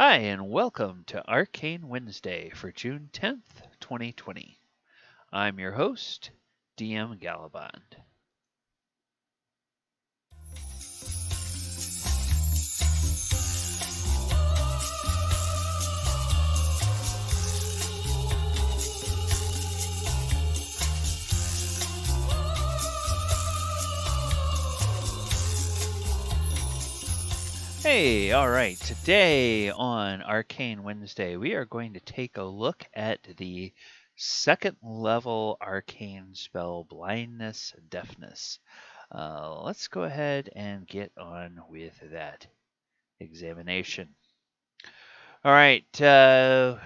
Hi, and welcome to Arcane Wednesday for June 10th, 2020. I'm your host, DM Gallibond. Hey, alright, today on Arcane Wednesday, we are going to take a look at the second level arcane spell Blindness, Deafness. Let's go ahead and get on with that examination. Alright, 5th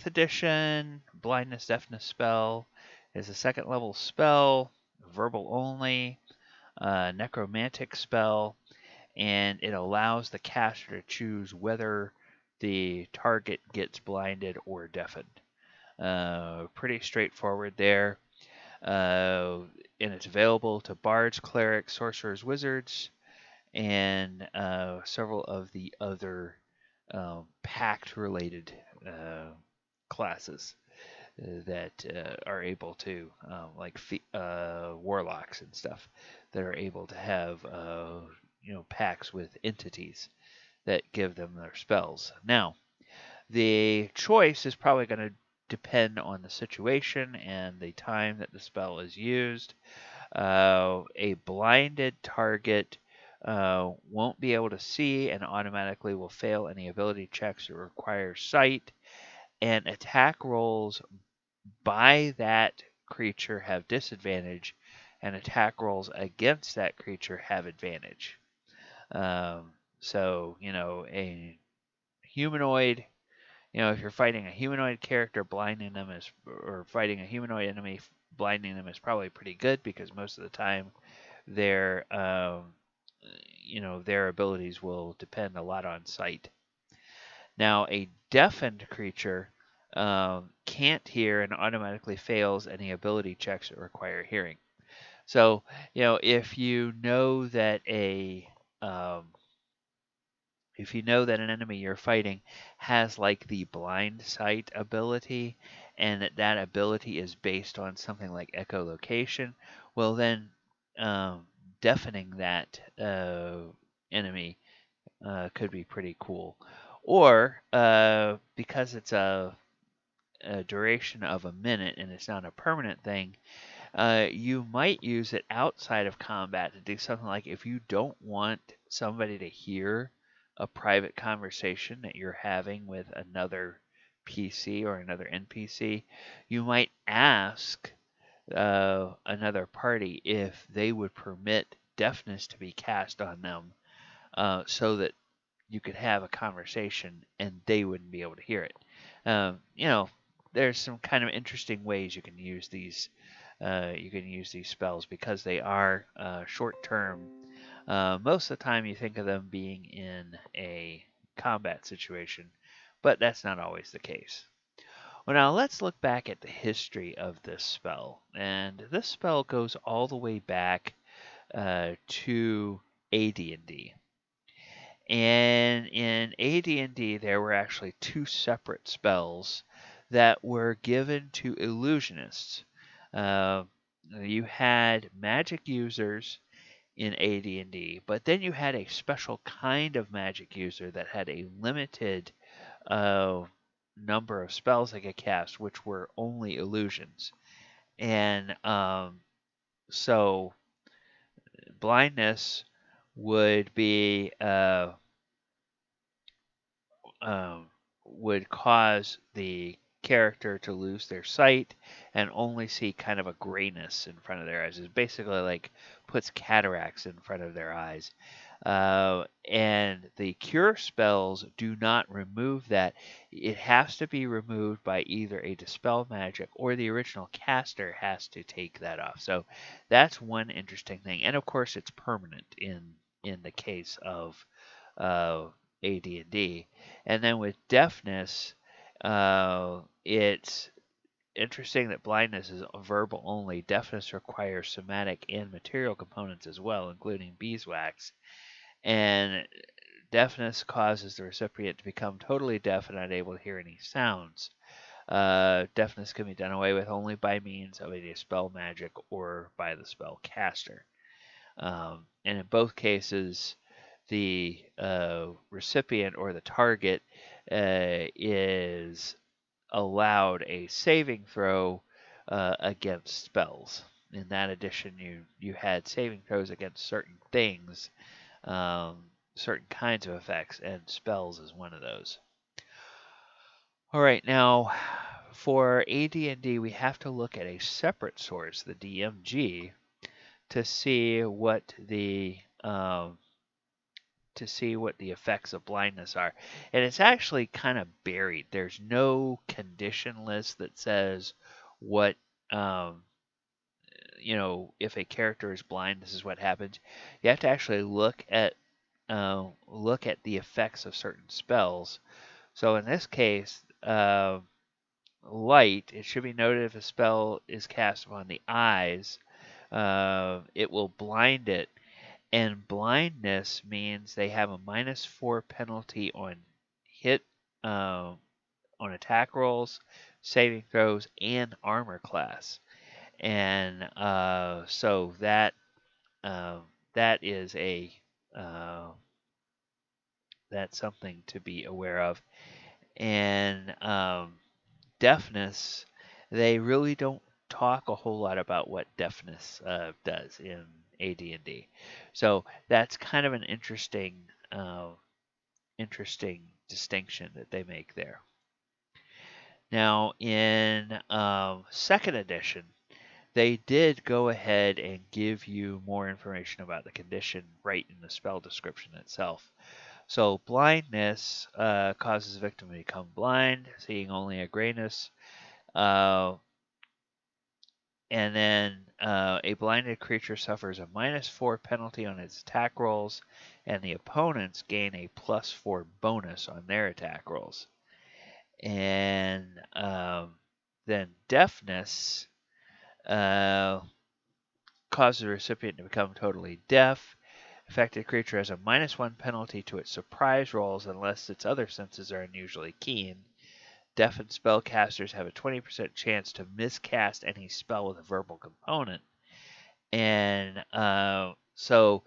edition Blindness, Deafness spell is a second level spell, verbal only, necromantic spell, and it allows the caster to choose whether the target gets blinded or deafened. Pretty straightforward there. And it's available to bards, clerics, sorcerers, wizards, and several of the other pact related classes that are able to, like warlocks and stuff, that are able to have pacts with entities that give them their spells. Now, the choice is probably going to depend on the situation and the time that the spell is used. A blinded target won't be able to see and automatically will fail any ability checks that require sight, and attack rolls by that creature have disadvantage, and attack rolls against that creature have advantage. So, a humanoid, if you're fighting a humanoid character, blinding them is, or fighting a humanoid enemy, blinding them is probably pretty good because most of the time their, their abilities will depend a lot on sight. Now, a deafened creature can't hear and automatically fails any ability checks that require hearing. So, if you know that if you know that an enemy you're fighting has like the blind sight ability, and that ability is based on something like echolocation, well then deafening that enemy could be pretty cool. Or because it's a duration of a minute and it's not a permanent thing, you might use it outside of combat to do something like, if you don't want somebody to hear a private conversation that you're having with another PC or another NPC, you might ask another party if they would permit deafness to be cast on them, so that you could have a conversation and they wouldn't be able to hear it. There's some kind of interesting ways you can use these. You can use these spells because they are short term. Most of the time, you think of them being in a combat situation, but that's not always the case. Well, now let's look back at the history of this spell, and this spell goes all the way back to AD&D. And in AD&D, there were actually two separate spells that were given to illusionists. You had magic users in AD&D, but then you had a special kind of magic user that had a limited number of spells they could cast, which were only illusions. And so blindness would be would cause the character to lose their sight and only see kind of a grayness in front of their eyes. It basically like puts cataracts in front of their eyes. And the cure spells do not remove that. It has to be removed by either a dispel magic or the original caster has to take that off. So that's one interesting thing. And of course, it's permanent in the case of AD&D. And then with deafness, it's interesting that blindness is verbal only. Deafness requires somatic and material components as well, including beeswax. And Deafness causes the recipient to become totally deaf and unable to hear any sounds. Deafness can be done away with only by means of a dispel magic or by the spell caster. And in both cases, the recipient or the target is allowed a saving throw against spells. In that edition, you had saving throws against certain things, certain kinds of effects, and spells is one of those. All right, now for AD&D, we have to look at a separate source, the DMG, to see what the effects of blindness are. And it's actually kind of buried. There's no condition list that says what if a character is blind, this is what happens. You have to actually look at the effects of certain spells. So in this case, light, it should be noted if a spell is cast upon the eyes, it will blind it. And blindness means they have a -4 penalty on hit, on attack rolls, saving throws, and armor class. And so that is that's something to be aware of. And deafness, they really don't talk a whole lot about what deafness does in AD&D. So that's kind of an interesting distinction that they make there. Now in second edition, they did go ahead and give you more information about the condition right in the spell description itself. So blindness causes the victim to become blind, seeing only a grayness. And then a blinded creature suffers a -4 penalty on its attack rolls, and the opponents gain a +4 bonus on their attack rolls. And then deafness causes the recipient to become totally deaf. Affected creature has a -1 penalty to its surprise rolls unless its other senses are unusually keen. Deafened spellcasters have a 20% chance to miscast any spell with a verbal component. And so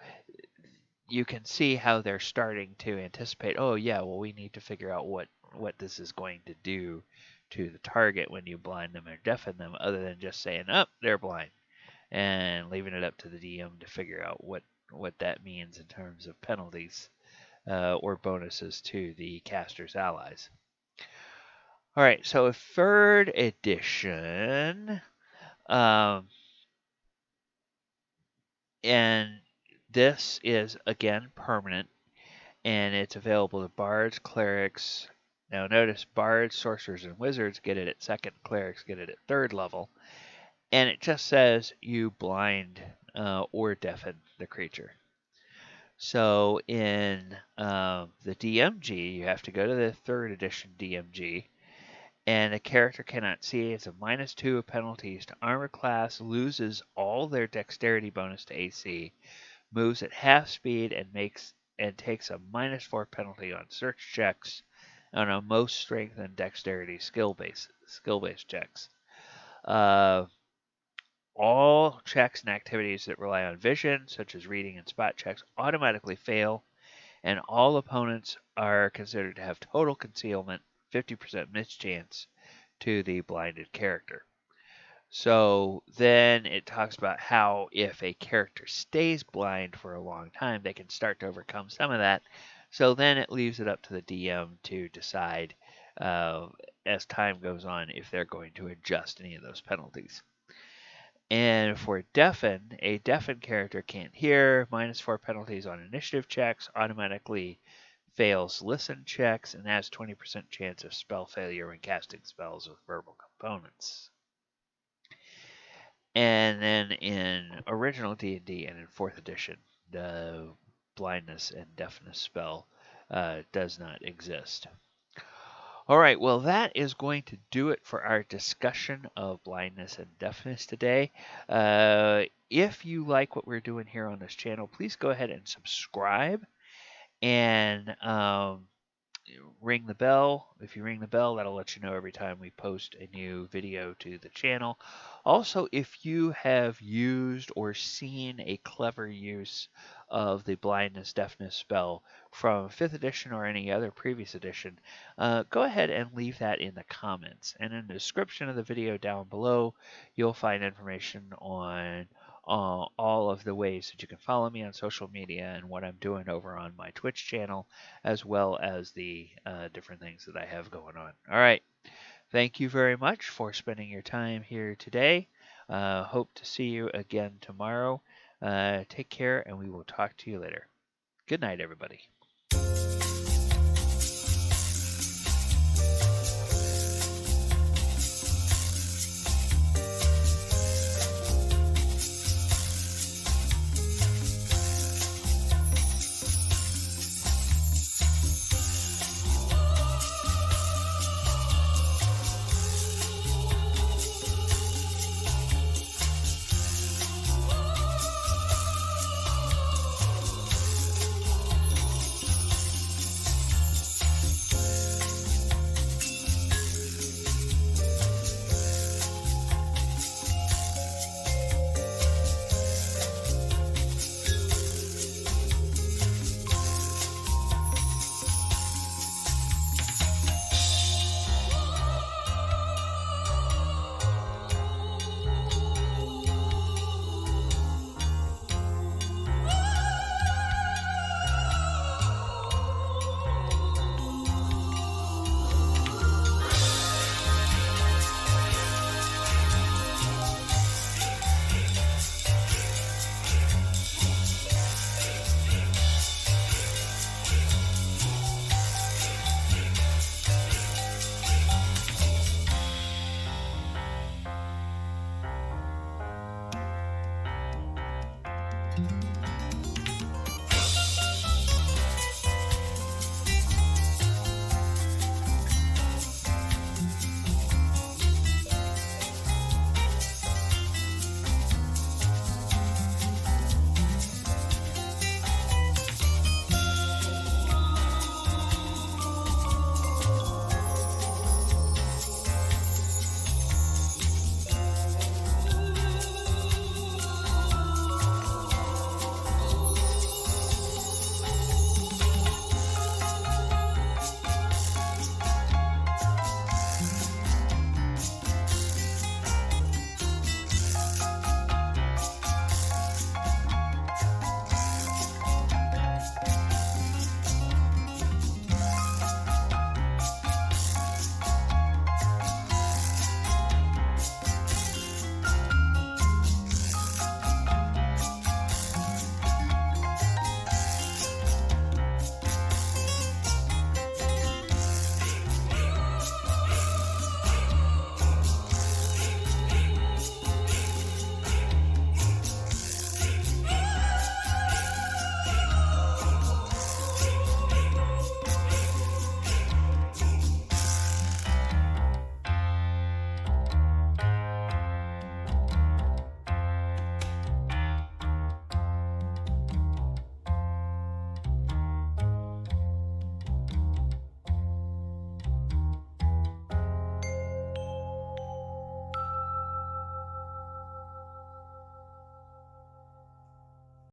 you can see how they're starting to anticipate, oh yeah, well, we need to figure out what this is going to do to the target when you blind them or deafen them, other than just saying, oh, they're blind, and leaving it up to the DM to figure out what that means in terms of penalties or bonuses to the caster's allies. All right, so third edition, and this is again permanent, and it's available to bards, clerics. Now notice bards, sorcerers, and wizards get it at second, clerics get it at third level, and it just says you blind or deafen the creature. So in the DMG, you have to go to the third edition DMG, and a character cannot see. It's a -2 penalties to armor class, loses all their dexterity bonus to AC, moves at half speed, and takes a -4 penalty on search checks, and on most strength and dexterity skill-based checks. All checks and activities that rely on vision, such as reading and spot checks, automatically fail, and all opponents are considered to have total concealment, 50% mischance to the blinded character. So then it talks about how if a character stays blind for a long time, they can start to overcome some of that. So then it leaves it up to the DM to decide as time goes on if they're going to adjust any of those penalties. And for deafen, a deafened character can't hear, -4 penalties on initiative checks, automatically fails listen checks, and has 20% chance of spell failure when casting spells with verbal components. And then in original D&D and in 4th edition, the blindness and deafness spell does not exist. All right, well, that is going to do it for our discussion of blindness and deafness today. If you like what we're doing here on this channel, please go ahead and subscribe. and ring the bell. If you ring the bell, that'll let you know every time we post a new video to the channel. Also, if you have used or seen a clever use of the blindness deafness spell from 5th edition or any other previous edition, go ahead and leave that in the comments. And in the description of the video down below, you'll find information on all of the ways that you can follow me on social media and what I'm doing over on my Twitch channel, as well as the different things that I have going on. All right. Thank you very much for spending your time here today. Hope to see you again tomorrow. Take care, and we will talk to you later. Good night, everybody.